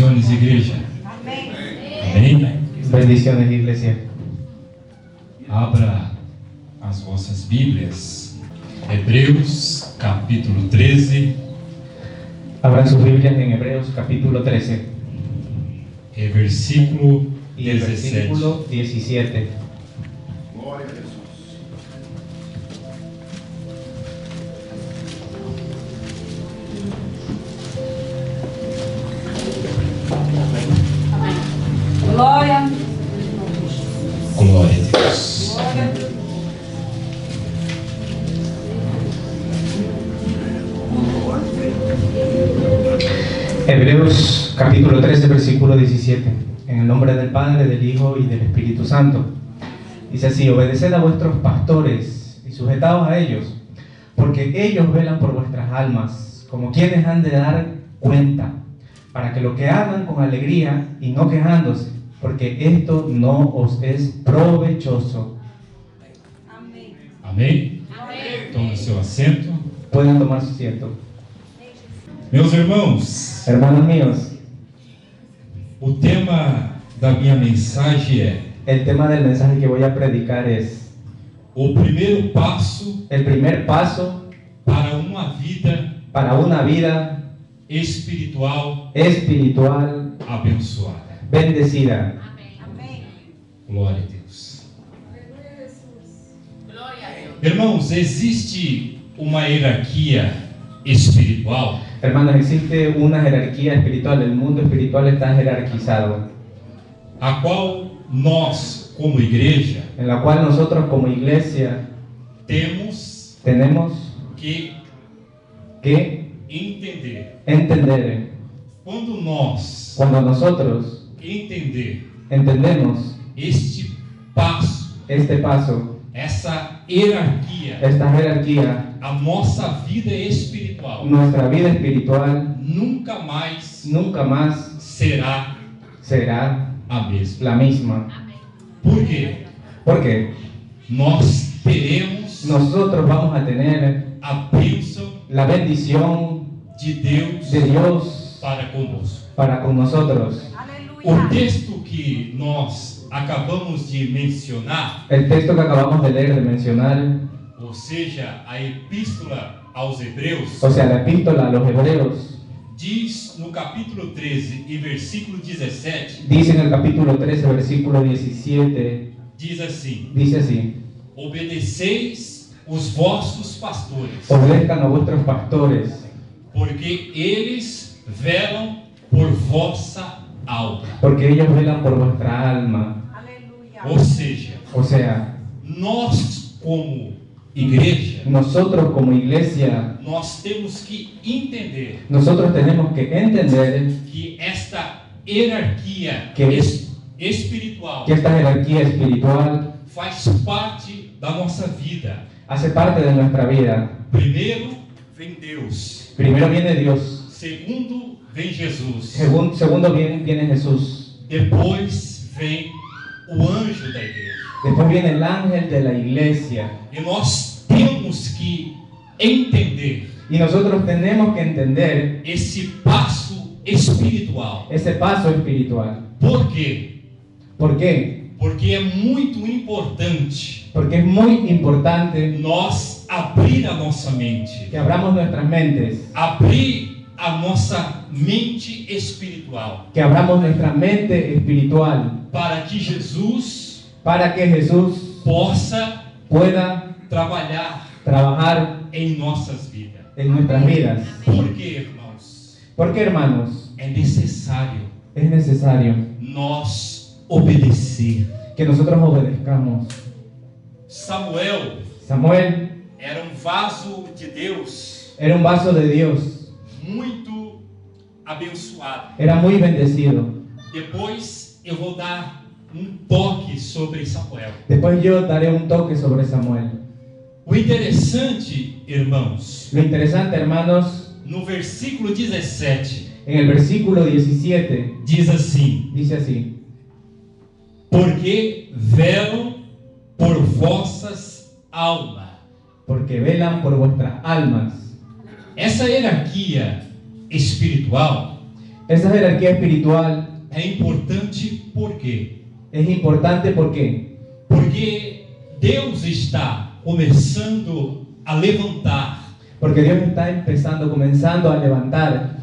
Bendiciones, igreja. Amém. Amém? Bendiciones, iglesia. Abra as vossas Bíblias. Hebreus, capítulo 13, Abran sus Biblias en Hebreos capítulo 13 versículo y el 17. versículo 17. Glória a Jesus. Glória. Glória a Deus. Glória. Hebreos capítulo 13, versículo 17. En el nombre del Padre, del Hijo y del Espíritu Santo. Dice así: obedeced a vuestros pastores y sujetaos a ellos, porque ellos velan por vuestras almas, como quienes han de dar cuenta, para que lo que hagan con alegría y no quejándose, porque esto no os es provechoso. Amém. Amém? Amém. Tome seu assento. Pueden tomar su asiento. Meus irmãos, Hermanos míos, o tema da minha mensagem é el tema del mensaje que voy a predicar es o primeiro passo el primer paso para uma vida para una vida espiritual espiritual abençoada. bendecida. Amém. Glória a Deus. Irmãos, existe uma hierarquia espiritual Hermanos, existe una jerarquía espiritual, el mundo espiritual está jerarquizado, a qual nós, como igreja, en la cual nosotros como iglesia temos tenemos que que entender. entender. Quando nós Cuando nosotros entendemos entendemos este passo, este paso, essa hierarquia, esta jerarquía, a nossa vida espiritual nuestra vida espiritual nunca mais nunca más será será a mesma. la misma. Por quê? Porque Nós teremos nosotros vamos a tener a bênção la bendición de Deus de Dios para conosco. para con nosotros. O Aleluia. texto que nós acabamos de mencionar, El texto que acabamos de leer, de mencionar, ou seja, a epístola aos Hebreus, o sea, la epístola a los hebreos, diz no capítulo 13 e versículo 17, dice en el capítulo 13, versículo 17, diz assim: dice así: obedeceis os vossos pastores, obedezcan a vuestros pastores, porque eles velam por vossa alma. porque ellos velan por vuestra alma. Aleluia. Ou seja, O sea, nós como igreja, nosotros como iglesia, nós temos que entender nosotros tenemos que entender que esta hierarquia Que- espiritual que esta jerarquía espiritual faz parte da nossa vida. hace parte de nuestra vida. Primeiro vem Deus, Primero viene Dios, segundo vem Jesus, segundo viene Jesús, depois vem o anjo da igreja. después viene el ángel de la iglesia. E nós temos que entender Y nosotros tenemos que entender esse passo espiritual. ese paso espiritual. Por quê? ¿Por qué? Porque é muito importante Porque es muy importante nós abrir a nossa mente, que abramos nuestras mentes, abrir a nossa mente espiritual, que abramos nuestra mente espiritual, para que Jesus para que Jesús possa pueda trabalhar trabajar em nossas vidas. en nuestras vidas. Por quê, irmãos? Porque, hermanos, É necessário es necesario nós obedecer. que nosotros obedezcamos. Samuel Samuel era um vaso de Deus era un vaso de Dios, muito abençoado. era muy bendecido. Depois eu vou dar toque sobre Samuel. Después yo daré un toque sobre Samuel. O interessante, irmãos, Lo interesante, hermanos, no versículo 17, en el versículo 17 diz assim: dice así: porque velam por vossas almas. porque velan por vuestras almas. Essa hierarquia espiritual Esa jerarquía espiritual é importante por quê? es importante porque Porque Deus está começando a levantar Porque Dios está comenzando a levantar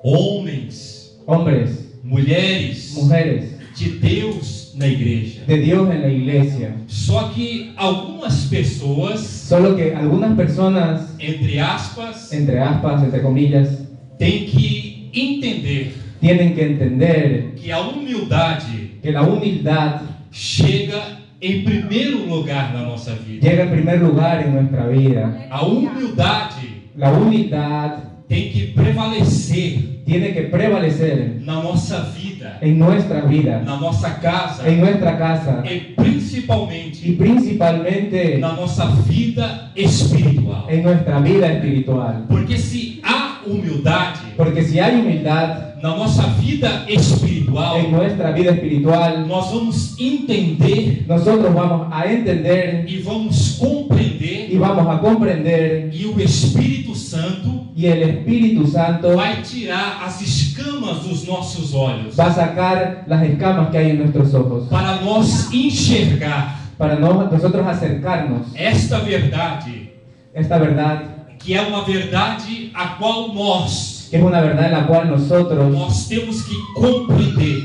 homens, hombres, mulheres mujeres de Deus na igreja. de Dios en la iglesia. Só que algumas pessoas, Solo que algunas personas, entre aspas, entre aspas, entre comillas, têm que entender tienen que entender que a humildade que la humildad chega em primeiro lugar na nossa vida. llega en primer lugar en nuestra vida. A humildade La humildad tem que prevalecer tiene que prevalecer na nossa vida, en nuestra vida, na nossa casa en nuestra casa e y principalmente principalmente na nossa vida espiritual. en nuestra vida espiritual. Porque se há humildade Porque si hay humildad na nossa vida espiritual, en nuestra vida espiritual, nós vamos entender nosotros vamos a entender e vamos compreender, y vamos a comprender, e o Espírito Santo y el Espíritu Santo vai tirar as escamas dos nossos olhos va a sacar las escamas que hay en nuestros ojos para nós enxergar para nosotros acercarnos esta verdade, esta verdad, que é uma verdade a qual nós que es una verdad en la cual nosotros temos que compreender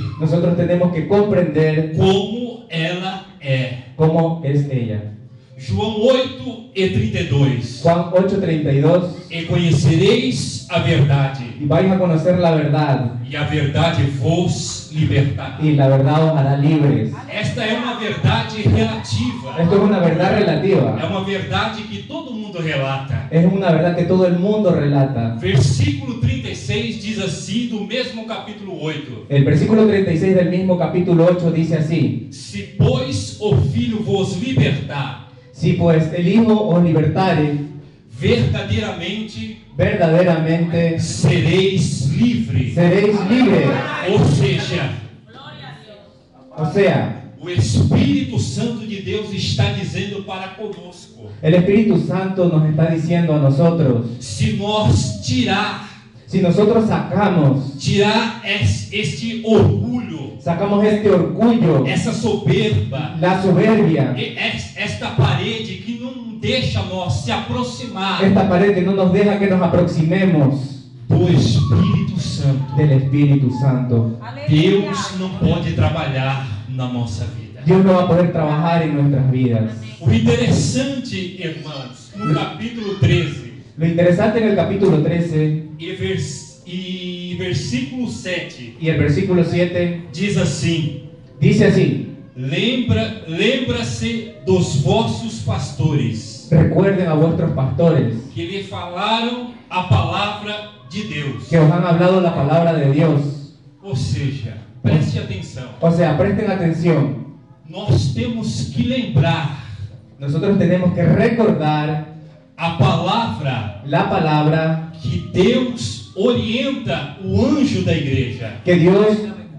tenemos que comprender como ela é. cómo es ella. João 8:32. Juan 8:32, E conhecereis a verdade, y vais a conocer la verdad, e a verdade vos libertará. y la verdad os hará libres. Esta é uma verdade relativa. Esto es una verdad É relativa, uma verdade que todo mundo relata. es una verdad que todo el mundo relata. Versículo 36 diz assim, do mesmo capítulo 8: El versículo 36 del mismo capítulo 8 dice así: Se, pois, o Filho vos libertar, si pues el Hijo os libertare, verdaderamente sereis livres. seréis libres. Ou seja, O sea, o Espírito Santo de Deus está dizendo para conosco: el Espíritu Santo nos está diciendo a nosotros, se nós si nosotros sacamos este orgulho, este orgullo, essa soberba, la soberbia, esta parede que não deixa nós se aproximar esta pared que no nos deja que nos aproximemos do Espírito Santo, del Espíritu Santo, Deus não pode trabalhar na nossa vida. Dios no va a poder trabajar en nuestras vidas. O interessante, irmãos, no capítulo 13 Lo interesante en el capítulo 13 e versículo 7 y el versículo 7 diz assim: dice así: lembra-se dos vossos pastores recuerden a vuestros pastores que lhe falaram a palavra de Deus. que os han hablado la palabra de Dios. Ou seja, preste atenção. O sea, presten atención. Nós temos que lembrar Nosotros tenemos que recordar a palavra la palabra que Deus orienta o anjo da igreja que Dios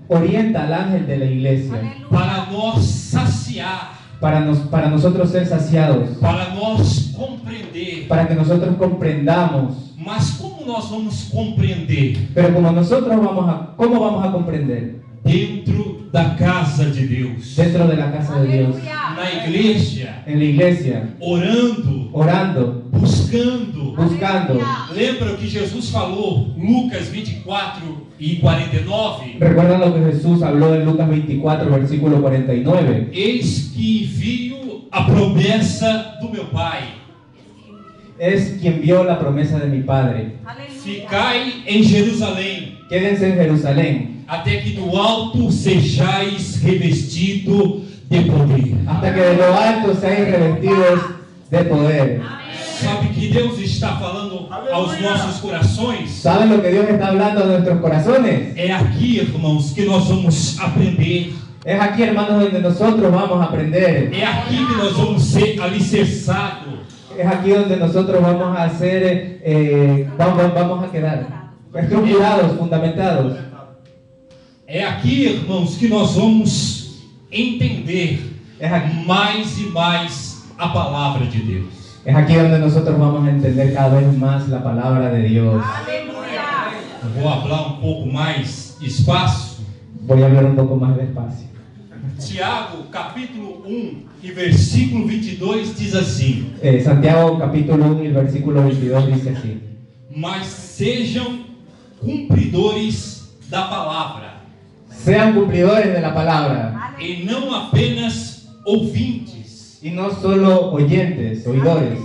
orienta al ángel de la iglesia para nós saciar, para nosotros ser saciados, para nós compreender. para que nosotros comprendamos. Mas como nós vamos compreender? Pero ¿cómo vamos a comprender? Dentro da casa de Deus, Dentro de la casa de Dios, na igreja, en la iglesia, orando, buscando. Lembra o que Jesus falou, Lucas 24:49? ¿Recuerdan lo que Jesús habló en Lucas 24, versículo 49? Eis que envio a promessa do meu Pai. Es quien vio la promesa de mi Padre. Ficai em Jerusalém, Quédense en Jerusalén, até que do alto sejais revestido de poder. hasta que de lo alto seáis revestidos de poder. Sabe que Deus está falando aos nossos corações? ¿Saben lo que Dios está hablando a nuestros corazones? É aqui, irmãos, que nós vamos aprender. Es aquí, hermanos, donde nosotros vamos a aprender. É aqui que nós vamos ser alicerçados. Es aquí donde nosotros vamos a ser, vamos a quedar estructurados, fundamentados. É aqui, irmãos, que nós vamos entender Es aquí, mais e mais a palavra de Deus. es aquí donde nosotros vamos a entender cada vez más la palabra de Dios. Eu vou falar um pouco mais despacio. Voy a hablar un poco más despacio. Tiago, capítulo 1 e versículo 22 diz assim: Santiago capítulo 1 y el versículo 22 dice así: mas sejam cumpridores da palavra, sean cumplidores de la palabra e não apenas ouvintes, y no solo oyentes, oidores,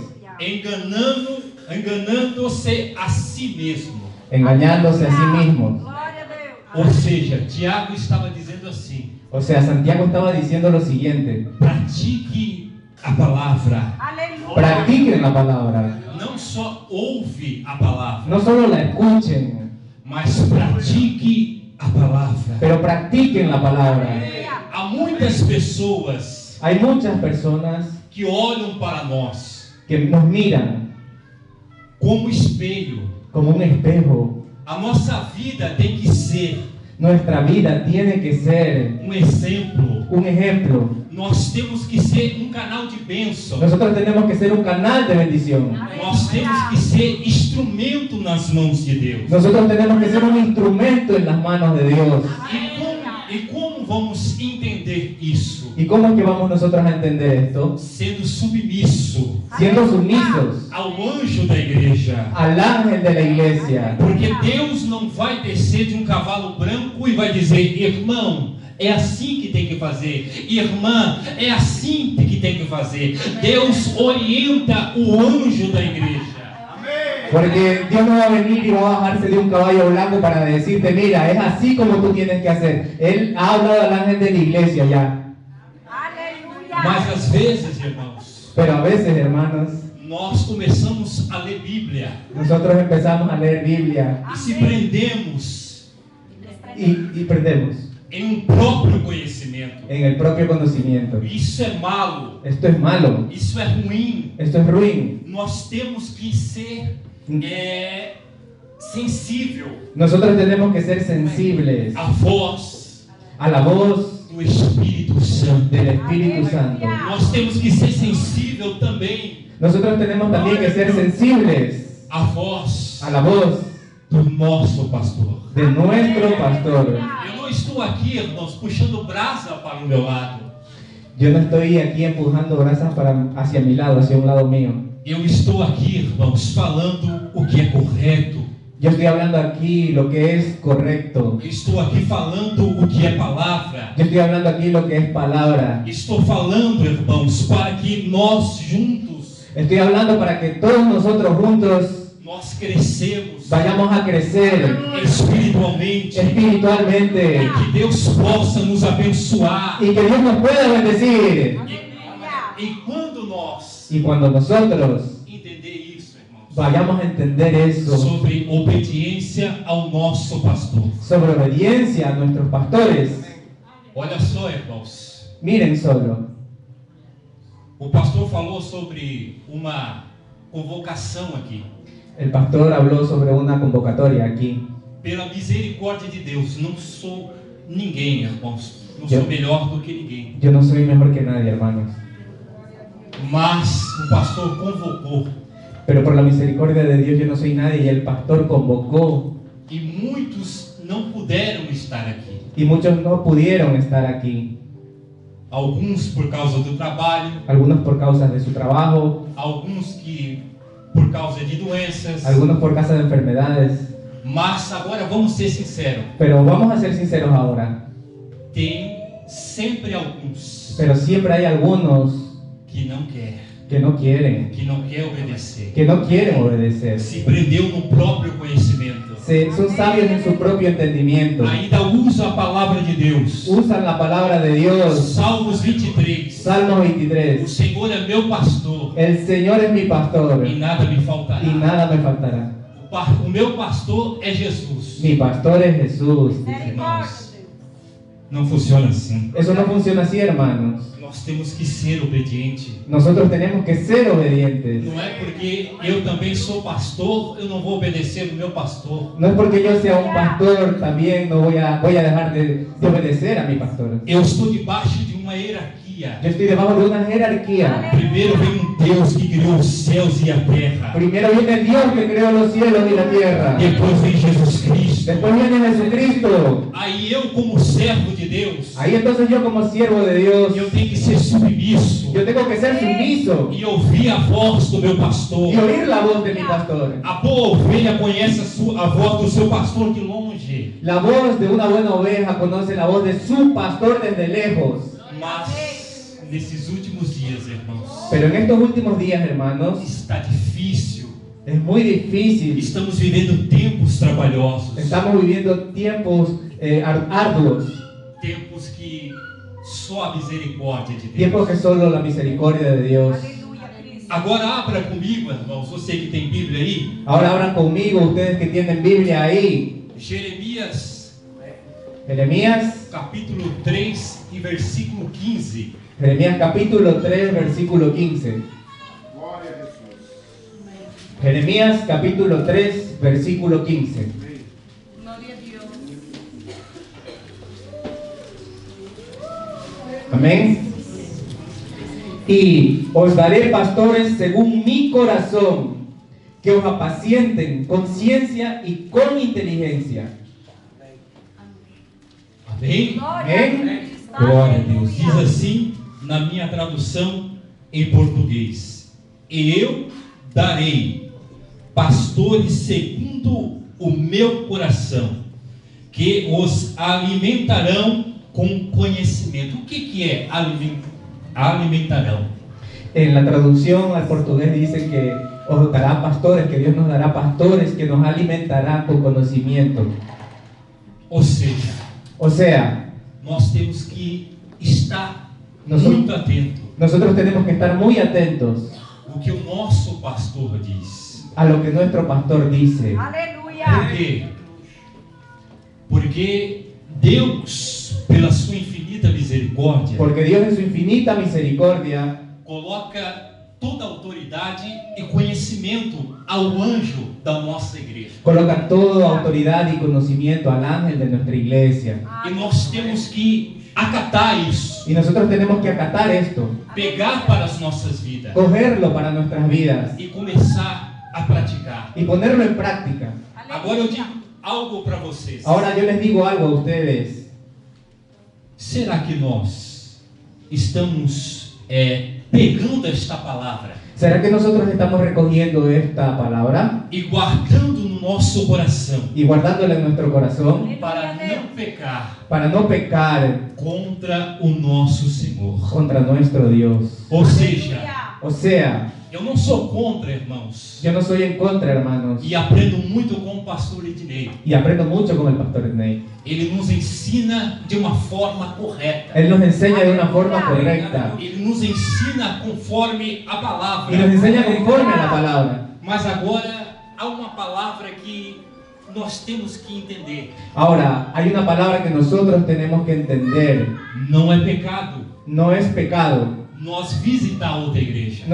enganando-se a si mesmo. engañándose a sí mismos. Glória a Deus. Ou seja, Tiago estava dizendo assim: O sea, Santiago estaba diciendo lo siguiente: pratique a palavra, Aleluia. practiquen la palabra, não só ouve a palavra, no solo la escuchen, mas pratique a palavra. pero practiquen la palabra. Há muitas pessoas Hay muchas personas que olham para nós que nos miran como espelho. como un espejo. A nossa vida tem que ser Nuestra vida tiene que ser um exemplo. un ejemplo. Nós temos que ser um canal de bênção. Nosotros tenemos que ser un canal de bendición. Nós temos que ser instrumento nas mãos de Deus. Nosotros tenemos que ser un instrumento en las manos de Dios. E como vamos entender isso? ¿Y cómo es que vamos nosotros a entender esto? Sendo submisso Siendo sumisos ao anjo da igreja. al ángel de la iglesia. Porque Deus não vai descer de um cavalo branco e vai dizer: irmão, é assim que tem que fazer. Irmã, é assim que tem que fazer. Deus orienta o anjo da igreja. Porque Dios no va a venir y va a bajarse de un caballo blanco para decirte: mira, es así como tú tienes que hacer. Él ha hablado al ángel de la iglesia ya. Aleluia. Mas às vezes, irmãos, Pero a veces, hermanos, nós começamos a ler Bíblia nosotros empezamos a leer Biblia e se prendemos y perdemos em um próprio conhecimento. en el propio conocimiento. Isso é malo, Esto es malo, isso é ruim. esto es ruin. Nós temos que ser sensível Nosotros tenemos que ser sensibles à voz a la voz do Espírito Santo. del Espíritu Santo. Nós temos que ser sensível também Nosotros tenemos también que ser sensibles à voz a la voz do nosso pastor. de nuestro pastor. Eu não estou aqui, irmãos, puxando brasa para o meu lado. Yo no estoy aquí empujando brasas hacia mi lado, hacia un lado mío. Eu estou aqui, irmãos, falando o que é correto. Yo estoy hablando aquí lo que es correcto. Eu estou aqui falando o que é palavra. Yo estoy hablando aquí lo que es palabra. Estou falando, irmãos, para que nós juntos Estoy hablando para que todos nosotros juntos nós crescemos vayamos a crecer espiritualmente. espiritualmente Que Deus possa nos abençoar. y que Dios nos pueda bendecir. E quando nós Y cuando nosotros entender isso, irmãos, vayamos a entender eso sobre obediência ao nosso pastor. sobre obediencia a nuestros pastores, Olha só, irmãos. miren solo. O pastor falou sobre uma convocação aqui. El pastor habló sobre una convocatoria aquí. Pela misericórdia de Deus, não sou ninguém, irmãos. Não Eu- sou melhor do que ninguém. Yo no soy mejor que nadie, hermanos, Mas o pastor convocou. pero por la misericordia de Dios yo no soy nadie, y el pastor convocó E muitos não puderam estar aqui. y muchos no pudieron estar aquí. Alguns por causa do trabalho, Algunos por causas de su trabajo, alguns que por causa de doenças. algunos por causa de enfermedades. Mas agora vamos ser sinceros. Pero vamos a ser sinceros ahora, Tem sempre alguns pero siempre hay algunos que não quer, que no quieren obedecer. Se prendeu no próprio conhecimento. Son sabios en su propio entendimiento. Ainda usa a palavra de Deus. Usan la palabra de Dios. Salmos 23. Salmo O 23. Senhor é meu pastor El Señor es mi pastor e nada me faltará. y nada me faltará. O meu pastor é Jesus. Mi pastor es Jesús. Irmãos, não funciona assim. Eso no funciona así, hermanos. Nós temos que ser obedientes. Nosotros tenemos que ser obedientes. Não é porque eu também sou pastor, eu não vou obedecer o meu pastor. No es porque yo sea un pastor, también no voy a dejar de obedecer a mi pastor. Eu estou debaixo de uma hierarquia. Yo estoy debajo de una jerarquía. Primeiro vem um Deus que criou os céus e a terra. Primero viene el Dios que creó los cielos y la tierra. Depois vem Jesus Cristo. Cristo. Después viene Jesucristo. Aí eu, como servo de Deus, Ahí entonces yo como siervo de Dios, eu tenho que ser submisso yo tengo que ser sumiso e ouvir a voz do meu pastor. y oír la voz de mi pastor. A boa ovelha conhece a voz do seu pastor de longe, La voz de una buena oveja conoce la voz de su pastor desde lejos. mas nesses últimos dias, irmãos, Pero en estos últimos días, hermanos, está difícil. es muy difícil. Estamos vivendo tempos trabalhosos, Estamos viviendo tiempos arduos, tempos que só a misericórdia de tiempos Deus. que solo la misericordia de Dios. Aleluia, Cristo. Agora abra comigo, irmãos, você que tem Bíblia aí, Ahora abran conmigo, ustedes que tienen Biblia ahí, Jeremias Jeremías, capítulo 3 e versículo 15. Jeremías capítulo 3, versículo 15. Glória a Jesus. Jeremías capítulo 3, versículo 15. Glória a Deus. Amén. Y os daré pastores según mi corazón, que os apacienten con ciencia y con inteligencia. Amém? Glória Amém? a Cristo. Glória a Deus. Diz Aleluia. assim na minha tradução em português: E eu darei pastores segundo o meu coração, que os alimentarão com conhecimento. O que é alimentarão? En la traducción al portugués dice que os dará pastores, que Dios nos dará pastores que nos alimentarán con conocimiento. Ou seja, O sea, nós temos que estar Nós- muito atento nosotros tenemos que estar muy atentos ao que o nosso pastor diz. a lo que nuestro pastor dice. Por Aleluia. quê? Porque Deus, pela sua infinita misericórdia, Porque Dios en su infinita misericordia coloca toda a autoridade e conhecimento ao anjo da nossa igreja. coloca toda autoridad y conocimiento al ángel de nuestra iglesia. E nós temos que acatar isso, Y nosotros tenemos que acatar esto, pegar para as nossas vidas cogerlo para nuestras vidas e começar a praticar. y ponerlo en práctica. Agora eu digo algo para vocês. Ahora yo les digo algo a ustedes. Será que nós estamos pegando esta palavra ¿Será que nosotros estamos recogiendo esta palabra e guardando no nosso coração y guardándola en nuestro corazón para não pecar para no pecar contra o nosso Senhor? contra nuestro Dios? Ou seja, Aleluia. O sea, eu não sou contra, irmãos, yo no soy en contra, hermanos, e aprendo muito com o pastor Ednei. y aprendo mucho con el pastor Ednei. Ele nos ensina de uma forma correta. Él nos enseña de una forma correcta Ele nos ensina conforme a y palavra. nos enseña conforme a la palabra. Mas agora há uma palavra que nós temos que entender. Ahora, hay una palabra que nosotros tenemos que entender. Não é pecado No es pecado nós visitar outra igreja.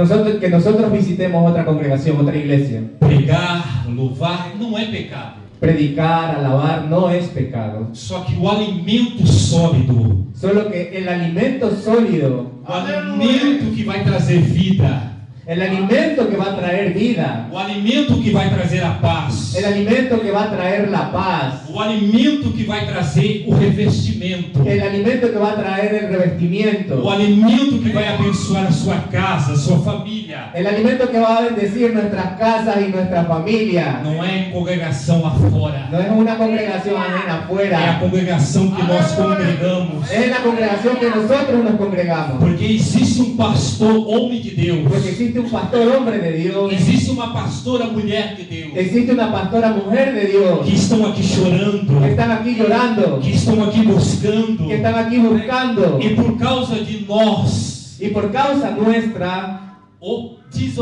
que nosotros visitemos otra congregación, otra iglesia. Pregar, louvar, não é pecado. Predicar, alabar, no es pecado. Só que o alimento sólido, Solo que el alimento sólido, o alimento que vai trazer vida, el alimento que va a traer vida, o alimento que vai trazer a paz, el alimento que va a traer la paz, o alimento que vai trazer o revestimento, el alimento que va a traer el revestimiento, o alimento que vai abençoar a sua casa, a sua família, el alimento que va a bendecir nuestras casas y nuestra familia. não é em congregação afora, No es una congregación ajena é a afuera, congregação que nós congregamos. es la congregación que nosotros nos congregamos. Porque existe um pastor, homem de Deus, Porque existe un pastor hombre de Dios, existe uma pastora, mulher de Deus, existe una pastora mujer de que Dios, estão aqui chorando, que están aquí llorando, que estão aqui buscando, que están aquí buscando, e por causa de nós, y por causa nuestra, ou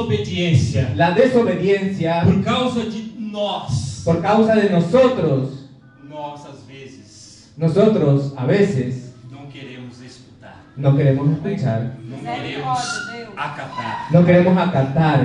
desobediência, la desobediencia, por causa de nós, por causa de nosotros, nós às vezes nosotros a veces não queremos escutar, no queremos escuchar, não queremos acatar no queremos acatar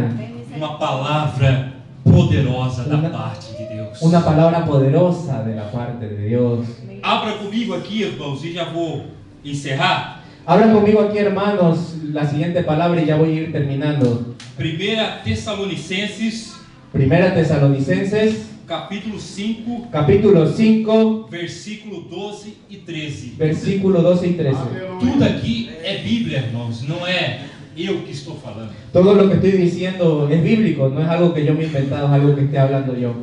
uma palavra poderosa da parte de Deus. una palabra poderosa de la parte de Dios. Abra comigo aqui, irmãos, e já vou encerrar. Hablan conmigo aquí, hermanos, la siguiente palabra y ya voy a ir terminando. 1 Tessalonicenses, Primera Tesalonicenses, capítulo 5, capítulo 5, versículo 12 e 13. versículo 12 y 13. Tudo aqui é Bíblia, irmãos, não é eu que estou falando. Todo lo que estoy diciendo es bíblico, no es algo que yo me he inventado, es algo que esté hablando yo.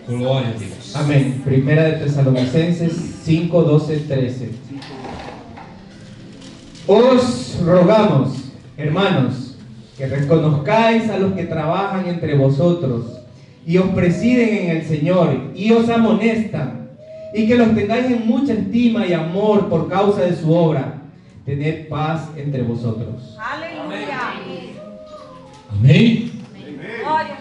Glória a Deus. Amén. Primera de Tesalonicenses 5, 12, 13. Os rogamos, hermanos, que reconozcáis a los que trabajan entre vosotros y os presiden en el Señor y os amonestan, y que los tengáis en mucha estima y amor por causa de su obra. Tened paz entre vosotros. Aleluia. Amém? Glória.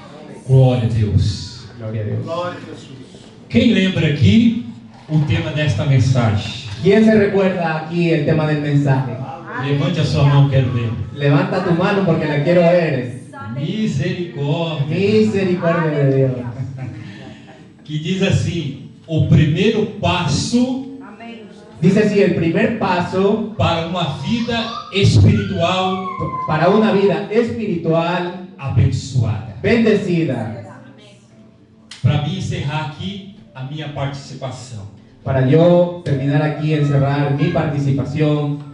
Glória a Deus. Gloria a Dios. Glória a Jesus. Quem lembra aqui o tema desta mensagem? ¿Quién se recuerda aquí el tema del mensaje? Levante a sua mão, quero ver. Levanta tu mano porque la quiero ver. Misericórdia. Misericordia de Dios. Que diz assim: o primeiro passo Amém. Dice así, el primer paso para uma vida espiritual para una vida espiritual abençoada. bendecida. Para mim encerrar aqui a minha participação. Para yo terminar aquí, encerrar mi participación,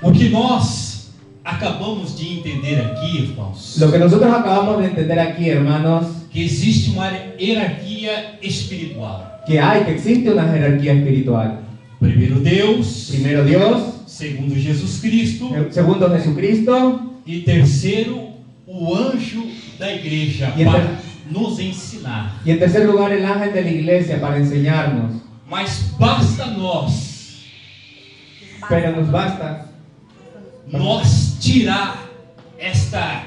O que nós acabamos de entender aqui, irmãos, lo que nosotros acabamos de entender aquí, hermanos, que existe uma hierarquia espiritual. que existe una jerarquía espiritual. Primeiro Deus, Primero Dios, segundo Jesus Cristo segundo Jesucristo e terceiro o anjo da igreja E para nos ensinar. y en tercer lugar el ángel de la iglesia para enseñarnos. Mas basta nós Pero nos basta tirar esta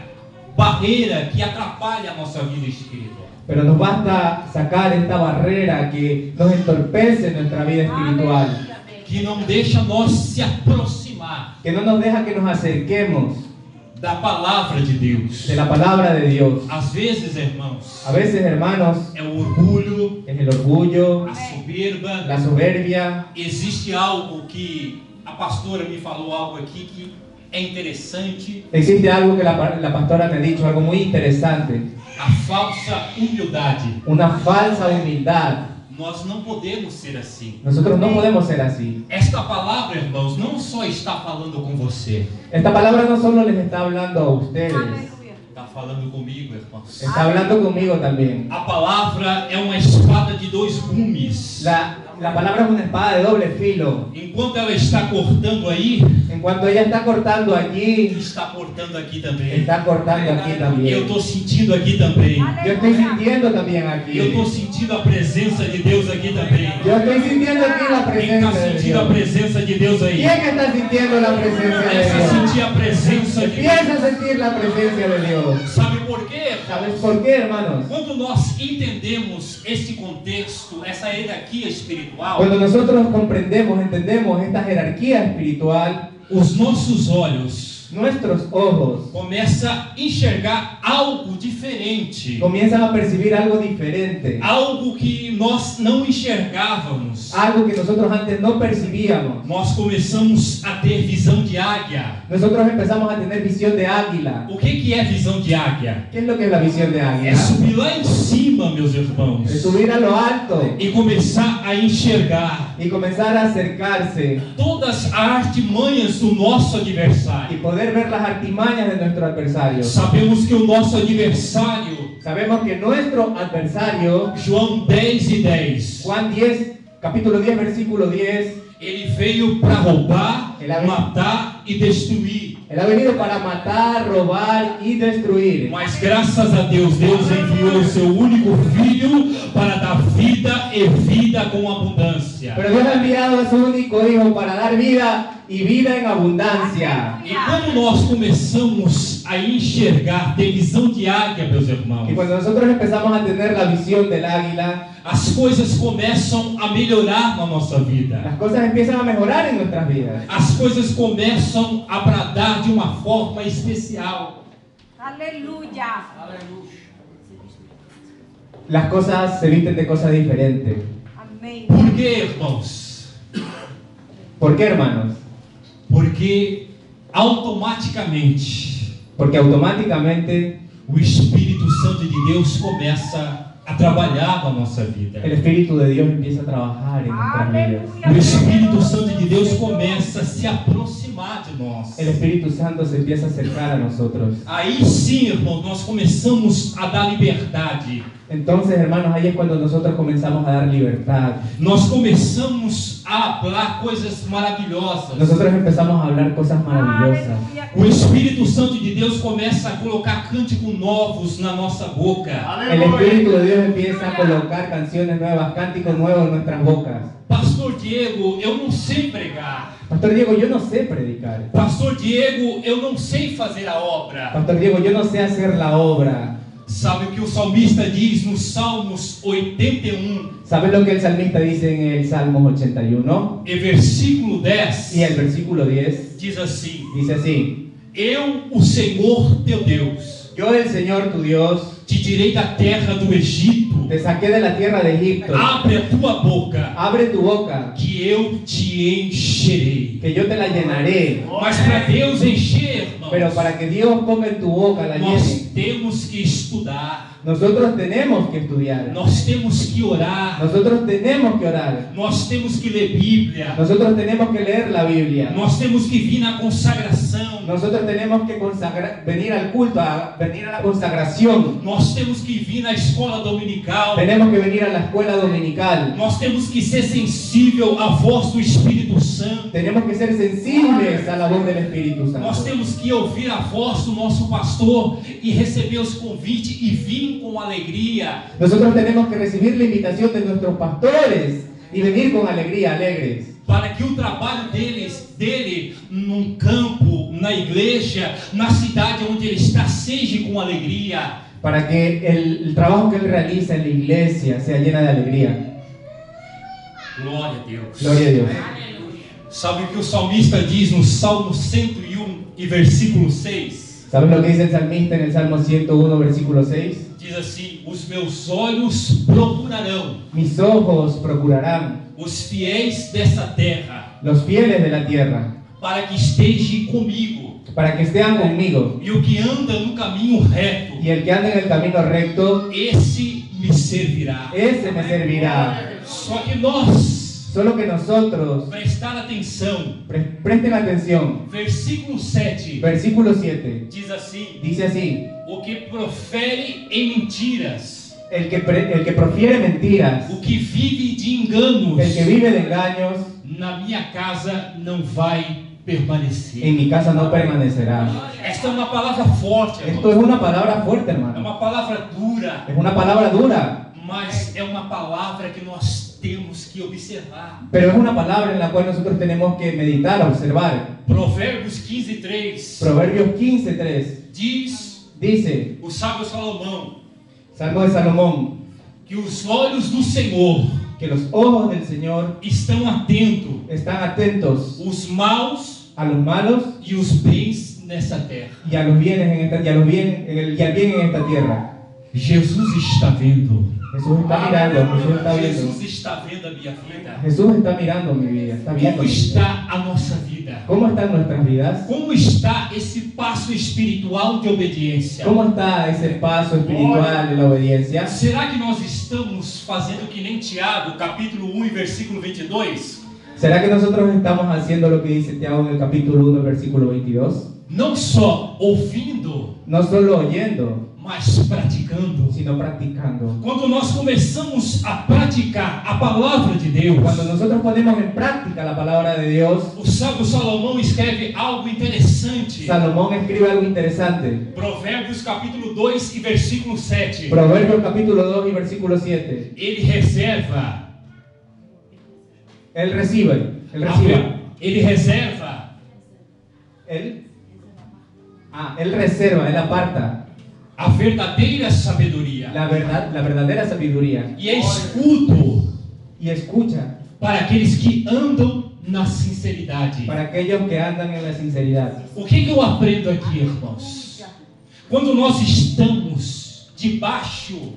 barreira que atrapalha a nossa vida espiritual. Pero nos basta sacar esta barrera que nos entorpece nuestra vida espiritual, Que não deixa nós se aproximar que no nos deja que nos acerquemos da palavra de Deus. de la palabra de Dios. Às vezes, irmãos, A veces, hermanos, é o orgulho, es el orgullo, a soberba. la soberbia. Existe algo que a pastora me falou algo aqui que é interessante, Existe algo que la pastora me ha dicho, algo muy interesante, a falsa humildade. una falsa humildad. Nós não podemos ser assim. Nosotros no podemos ser así. Esta palavra, irmãos, não só está falando com você, Esta palabra no solo les está hablando a ustedes, Aleluia. está falando comigo, irmãos. está hablando conmigo también. A palavra é uma espada de dois gumes. La palabra es una espada de doble filo. Enquanto ela está cortando aí, En cuanto ella está cortando allí, está cortando aqui também. está cortando aquí Eu también. estou sentindo aqui também. Yo estoy sintiendo también aquí. Eu estou sentindo a presença de Deus aqui também. Yo estoy sintiendo aquí la Quem está presencia de sentindo a Dios. presença de Deus aí? ¿Quién está sintiendo la presencia de Começa a Dios? sentir a presença de Deus. Empieza a sentir la presencia de Dios. Sabe por quê? ¿Sabes por qué, hermanos? Quando nós entendemos este contexto, essa hierarquia espiritual, Cuando nosotros comprendemos, entendemos esta jerarquía espiritual, os nossos olhos nuestros ojos começam a enxergar algo diferente, comienzan a percibir algo diferente, algo que nós não enxergávamos. algo que nosotros antes no percibíamos. Nós começamos a ter visão de águia. Nosotros empezamos a tener visión de águila. O que é visão de águia? ¿Qué es lo que es la visión de É águila? subir lá em cima, meus irmãos, Es subir a lo alto e começar a enxergar y comenzar a acercarse todas as artimanhas do nosso y adversário. poder ver las artimañas de nuestro adversario. Sabemos que o nosso adversário, Sabemos que nuestro adversario, João 10:10, Juan 10, capítulo 10, versículo 10, ele veio para roubar, Ele veio- matar e destruir. él ha venido para matar, robar y destruir. Mas graças a Deus, Deus enviou o seu único filho para dar vida e vida com abundância. Pero Dios ha enviado a su único hijo para dar vida y vida en abundancia. E quando nós começamos a enxergar, ter visão de águia, meus irmãos, Y cuando nosotros empezamos a tener la visión del águila, as coisas começam a melhorar na nossa vida. las cosas empiezan a mejorar en nuestras vidas. As coisas começam a bradar de uma forma especial. Aleluia. Las cosas se visten de cosas diferentes. Amém. Por quê, irmãos? ¿Por qué, hermanos? Porque automaticamente Porque automáticamente o Espírito Santo de Deus começa a trabalhar na nossa vida. El Espíritu de Dios empieza a trabajar en nuestras vidas. O Espírito Santo de Deus começa a se aproximar de nós. El Espíritu Santo se empieza a acercar a nosotros. Aí sim, irmão, nós começamos a dar liberdade. Entonces, hermanos, ahí es cuando nosotros comenzamos a dar libertad. Nós começamos a falar coisas maravilhosas. Nosotros empezamos a hablar cosas maravillosas. O Espírito Santo de Deus começa a colocar cânticos novos na nossa boca. El Espíritu de Dios empieza a colocar canciones nuevas, cánticos nuevos en nuestras bocas. Pastor Diego, eu não sei pregar. Pastor Diego, yo no sé predicar. Pastor Diego, eu não sei fazer a obra. Pastor Diego, yo no sé hacer la obra. Sabe o que o salmista diz nos Salmos 81, ¿Sabes lo que el salmista dice en el Salmo 81? e versículo 10, Y el versículo 10 diz assim: dice así: Eu, o Senhor teu Deus, Yo, el Señor tu Dios, te tirei da terra do Egito. te saqué de la tierra de Egipto. Abre a tua boca, Abre tu boca, que eu te encherei. que yo te la llenaré. Mas para Deus encher, irmãos, Pero para que Dios ponga en tu boca, la nós llene, temos que estudar, nosotros tenemos que estudiar. nós temos que orar, Nosotros tenemos que orar. nós temos que ler Bíblia, Nosotros tenemos que leer la Biblia. nós temos que vir na consagração, Nosotros tenemos que venir al culto, venir a la consagración. nós temos que vir na escola dominical, Tenemos que venir a la escuela dominical. nós temos que ser sensível à voz do Espírito Santo, Tenemos que ser sensibles a la voz del Espíritu nós Santo. temos que ouvir a voz do nosso pastor e receber os convites e vir com alegria. Nosotros tenemos que recibir la invitación de nuestros pastores y venir con alegría, alegres. Para que o trabalho dele num campo, na igreja, na cidade onde ele está, seja com alegria. Para que el trabajo que él realiza en la iglesia sea llena de alegría. Glória a Deus. Gloria a Dios. Sabe o que o salmista diz no Salmo 101 e versículo 6? ¿Sabes lo que dice el salmista en el Salmo 101, versículo 6? Diz assim: os meus olhos procurarão Mis ojos procurarán os fiéis dessa terra, los fieles de la tierra, para que esteja comigo. para que estén conmigo. E o que anda no caminho reto, Y el que anda en el camino recto, esse me servirá. ese me servirá. Só que nós, Solo que nosotros, prestar atenção, presten atención, versículo 7, versículo 7, diz assim: dice así: o que profere em mentiras, el que profiere mentiras, o que vive de enganos, el que vive de engaños, na minha casa não vai permanecer. en mi casa no permanecerá. Esta é uma palavra forte, Esto es irmão. una palabra fuerte, É hermano. uma palavra dura, Es una palabra dura, mas é uma palavra que nós temos que observar. pero es una palabra en la cual nosotros tenemos que meditar, observar. Provérbios 15:3 Proverbios 15:3 diz dice, o sábio Salomão, Salmo de Salomón, que os olhos do Senhor que los ojos del Señor estão atentos están atentos os maus a los malos e os bens nessa terra. y a los bienes en esta, y al bien en esta tierra. Jesus está vendo. Jesús está mirando, Jesús está viendo. Jesus está vendo a minha vida. Jesús está mirando mi vida, está viendo. Como está a nossa vida? ¿Cómo están nuestras vidas? Como está esse passo espiritual de obediência? ¿Cómo está ese paso espiritual de la obediencia? Será que nós estamos fazendo que nem Tiago, capítulo 1 e versículo 22? ¿Será que nosotros estamos haciendo lo que dice Tiago en el capítulo 1, versículo 22? Não só ouvindo, No solo oyendo, mas praticando. sino practicando. Quando nós começamos a praticar a palavra de Deus, Cuando nosotros ponemos en práctica la palabra de Dios, o sábio Salomão escreve algo interessante. Salomón escribe algo interesante. Provérbios capítulo 2 e versículo 7. Proverbios capítulo 2 y versículo 7. Ele reserva, Él recibe, ele reserva él reserva, él aparta a verdadeira sabedoria la verdadera sabiduría e é escudo y escucha para aqueles que andam na sinceridade. para aquellos que andan en la sinceridad. O que eu aprendo aqui, irmãos? Quando nós estamos debaixo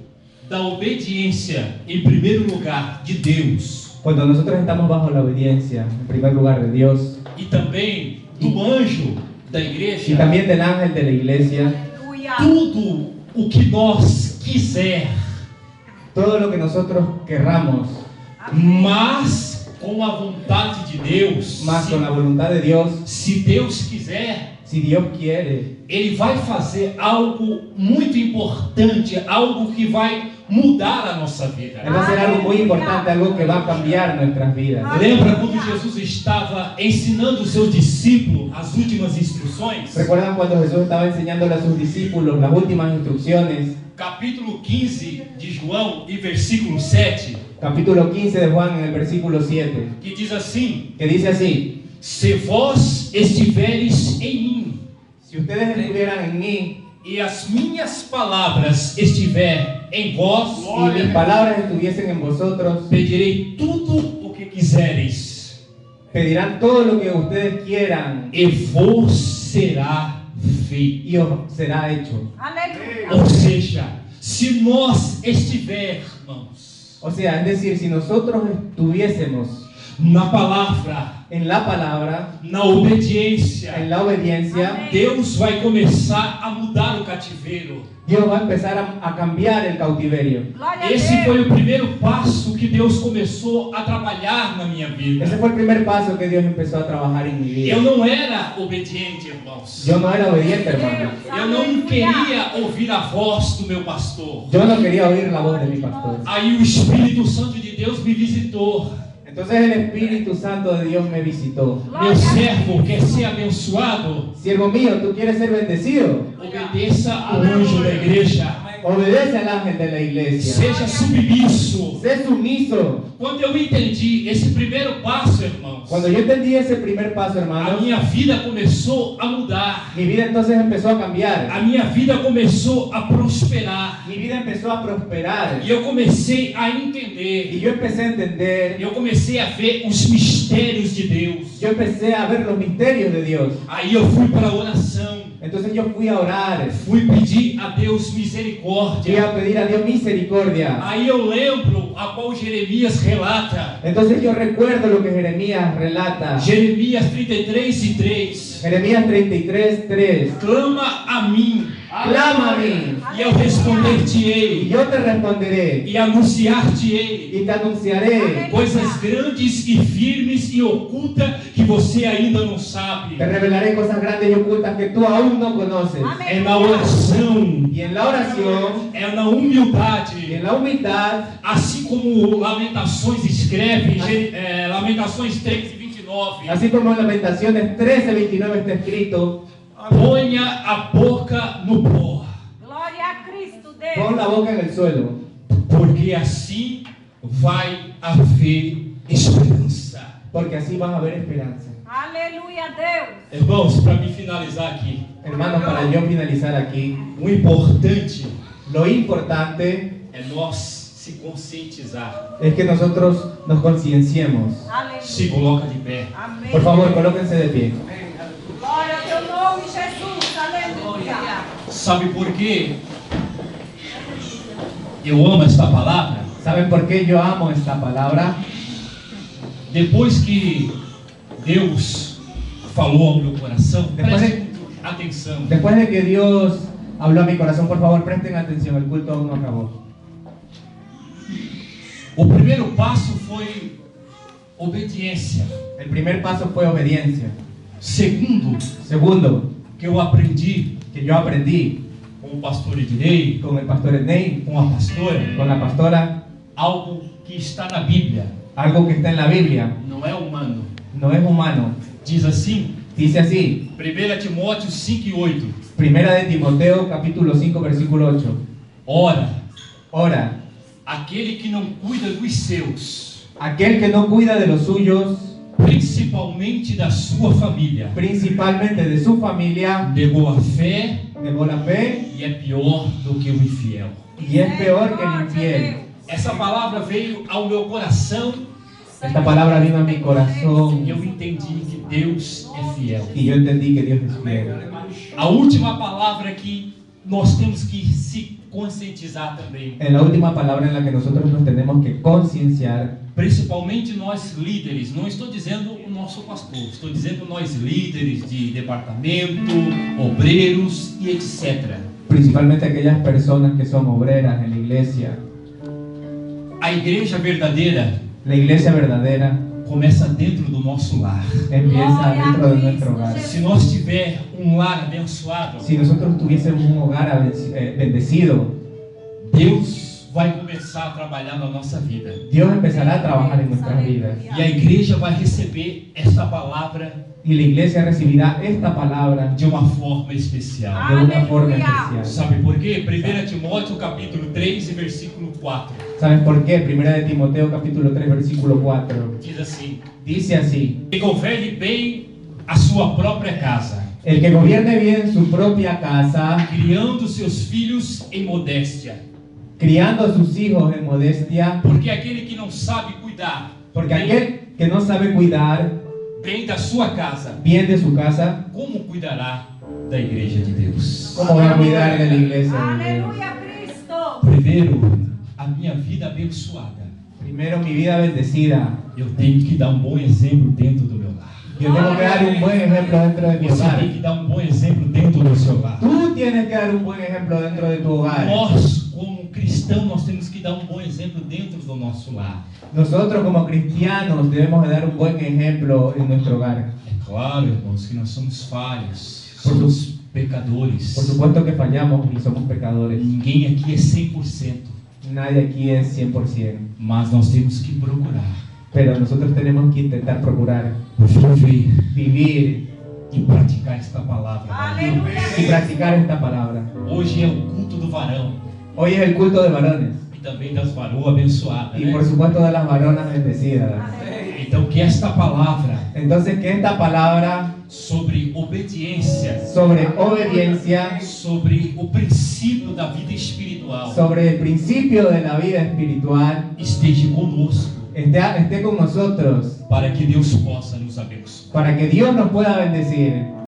da obediência, em primeiro lugar, de Deus, Cuando nosotros estamos bajo la obediencia, en primer lugar de Dios, e também do anjo da y igreja, también del ángel de la iglesia, Aleluya. tudo o que nós quiser, todo lo que nosotros querramos, mas com a vontade de Deus. más con la voluntad de Dios. Se Deus quiser, Si Dios quiere, Ele vai fazer algo muito importante, algo que vai mudar a nossa vida. Él va a hacer algo muy importante, algo que va a cambiar nuestras vidas. Lembra quando Jesus estava ensinando os seus discípulos as últimas instruções? ¿Recuerdan cuando Jesús estaba enseñándole a sus discípulos las últimas instrucciones? Capítulo 15 de João e versículo 7, Capítulo 15 de Juan en el versículo 7, que diz assim: que dice así: Se vós estiveres em mim si ustedes estuvieran en mí e as minhas palavras estiver em vós, y mis palabras estuviesen en vosotros, pedirei tudo o que quisereis, pedirán todo lo que ustedes quieran e vos será feito. y os será hecho. Aleluia. Ou seja, se nós estivermos O sea, es decir, si nosotros estuviésemos na palavra, en la palabra, na obediência, en la obediencia, Amén. Deus vai começar a mudar o cativeiro. Dios va a empezar a cambiar el cautiverio. Glória a Esse foi Deus. o primeiro passo que Deus começou a trabalhar na minha vida. Ese fue el primer paso que Dios empezó a trabajar en mi vida. Eu não era obediente, irmãos. Yo no era obediente, hermano. Eu não queria ouvir a voz do meu pastor. Yo no quería oír la voz de mi pastor. Aí o Espírito Santo de Deus me visitou. Entonces el Espíritu Santo de Dios me visitó. Meu servo quer ser abençoado? Siervo mío, ¿tú quieres ser bendecido? Obedeça ao anjo da igreja. Obedece al ángel de la iglesia. Seja submisso. Sé sumiso. Quando eu entendi esse primeiro passo, irmãos, Cuando yo entendí ese primer paso, a hermano, minha vida começou a mudar. mi vida entonces empezó a cambiar. A minha vida começou a prosperar. Mi vida empezó a prosperar. E eu comecei a Y entender. yo empecé a entender, Eu comecei a ver os mistérios de Deus. yo empecé a ver los misterios de Dios. Aí eu fui para a oração. Entonces yo fui a orar, Fui pedir a Deus fui misericórdia. a pedir a Dios misericordia. Aí eu lembro a qual Jeremias relata. Entonces yo recuerdo lo que Jeremías relata. Jeremias 33:3. Jeremías 33:3. Clama a mim, Clama a mí e eu y responder-te-ei, yo te responderé e anunciar-te-ei y te anunciaré. coisas grandes e firmes e ocultas que você ainda não sabe. Te revelaré cosas grandes y ocultas que tú aún no conoces. É na oração, Y en la oración é na y humildade, en la humildad, assim como Lamentações escreve, Lamentações 3:29. así como en Lamentaciones 13:29 está escrito: Ponha a boca no pó, Glória a Cristo, pon Deus. la boca en el suelo, porque assim vai haver esperança. porque así vas a ver esperanza. Aleluia, Deus. Irmãos, para me finalizar aqui, Hermanos, para yo finalizar aquí, o importante lo importante é nós se conscientizar. es que nosotros nos concienciemos. Aleluia. Se coloca de pé. Amém. Por favor, colóquense de pie. Glória ao teu nome, Jesus. Aleluia. Sabe por quê? Eu amo esta palavra. ¿Saben por qué yo amo esta palabra? Depois que Deus falou ao meu coração, Depois prestem atenção. Después de que Dios habló a mi corazón, por favor, presten atención, el culto aún no acabó. O primeiro passo foi obediência. El primer paso fue obediencia. Segundo, Segundo, que eu aprendi que yo aprendí com o pastor Ednei, con el pastor Ednei, com a pastora, con la pastora, algo que está na Bíblia, algo que está en la Biblia, não é humano. no es humano. Diz assim, Dice así, 1 Timóteo 5:8. Primera de Timoteo, capítulo 5, versículo 8. Ora, Ora, aquele que não cuida dos seus, aquel que no cuida de los suyos, principalmente da sua família, principalmente de su familia, negou a fé negó la fe e é pior do que o infiel. y es peor que el infiel. Essa palavra veio ao meu coração Esta palabra vino a mi corazón e eu entendi que Deus é fiel. y yo entendí que Dios es fiel. A última palavra que nós temos que se conscientizar também, En la última palabra en la que nosotros nos tenemos que concienciar, principalmente nós líderes, não estou dizendo o nosso pastor, estou dizendo nós líderes de departamento, obreiros e etc. principalmente aquellas personas que son obreras en la iglesia. A igreja verdadeira La iglesia verdadera começa dentro do nosso lar. empieza dentro de nuestro hogar. Se nós tiver lar abençoado, Si nosotros tuviésemos un hogar bendecido, Deus vai começar a trabalhar na nossa vida. Dios empezará a trabajar en nuestras vidas. E a igreja vai receber esta palavra Y la iglesia recibirá esta palabra de uma forma especial. de una forma Aleluya. especial. Sabe por quê? 1 Timóteo capítulo 3 e versículo 4 ¿Sabes por qué? 1 de Timoteo capítulo 3 versículo 4 diz assim: dice así: que governe bem a sua própria casa, el que gobierne bien su propia casa, criando seus filhos em modéstia, criando a sus hijos en modestia, porque aquele que não sabe cuidar porque aquel que no sabe cuidar bem da sua casa, bien de su casa, como cuidará da igreja de Deus? ¿cómo va a cuidar de la iglesia de Dios? Aleluya, Cristo. Primeiro, a minha vida abençoada. Primero, mi vida bendecida. Eu tenho que dar um bom exemplo dentro do meu lar. Yo tengo que dar un buen ejemplo dentro de mi Você hogar. tem que dar um bom exemplo dentro do seu lar. Tú tienes que dar un buen ejemplo dentro de tu hogar. Nós, como cristãos, nós temos que dar um bom exemplo dentro do nosso lar. Nosotros como cristianos debemos de dar un buen ejemplo en nuestro hogar. É claro, irmãos, que nós somos falhos, Por somos pecadores. Por supuesto que fallamos y somos pecadores. Ninguém aqui é 100%, Nadie aquí es 100%. mas nós temos que procurar Pero nosotros tenemos que intentar procurar viver vivir e praticar esta palavra. Aleluya. y practicar esta palabra. Hoje é o culto do varão Hoy es el culto de varones e também das varoas abençoadas, y né? por supuesto de las varonas bendecidas. Então que esta palavra Entonces que esta palabra sobre obediência, sobre obediencia, sobre o princípio da vida espiritual sobre el principio de la vida espiritual, esteja conosco, esté con nosotros para que Deus possa nos abençoar. para que Dios nos pueda bendecir.